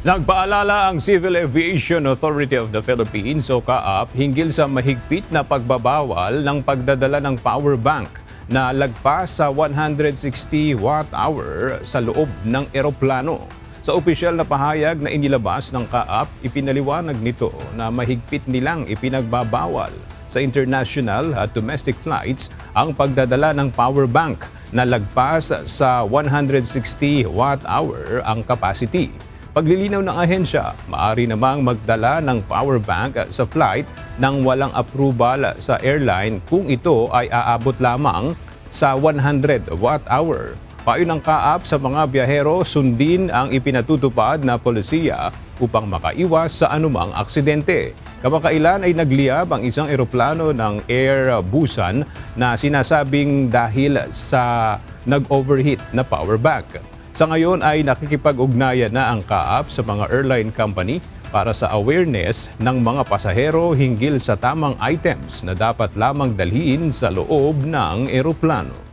Nagpaalala ang Civil Aviation Authority of the Philippines o CAAP hinggil sa mahigpit na pagbabawal ng pagdadala ng power bank na lagpas sa 160 watt-hour sa loob ng eroplano. Sa opisyal na pahayag na inilabas ng CAAP, ipinaliwanag nito na mahigpit nilang ipinagbabawal sa international at domestic flights ang pagdadala ng power bank na lagpas sa 160 watt-hour ang capacity. Paglilinaw ng ahensya, maaari namang magdala ng power bank sa flight nang walang approval sa airline kung ito ay aabot lamang sa 100 watt-hour. Payo ng CAAP sa mga biyahero, sundin ang ipinatutupad na polisiya upang makaiwas sa anumang aksidente. Kamakailan ay nagliyab ang isang eroplano ng Air Busan na sinasabing dahil sa nag-overheat na power bank. Sa ngayon ay nakikipag-ugnayan na ang CAAP sa mga airline company para sa awareness ng mga pasahero hinggil sa tamang items na dapat lamang dalhin sa loob ng eroplano.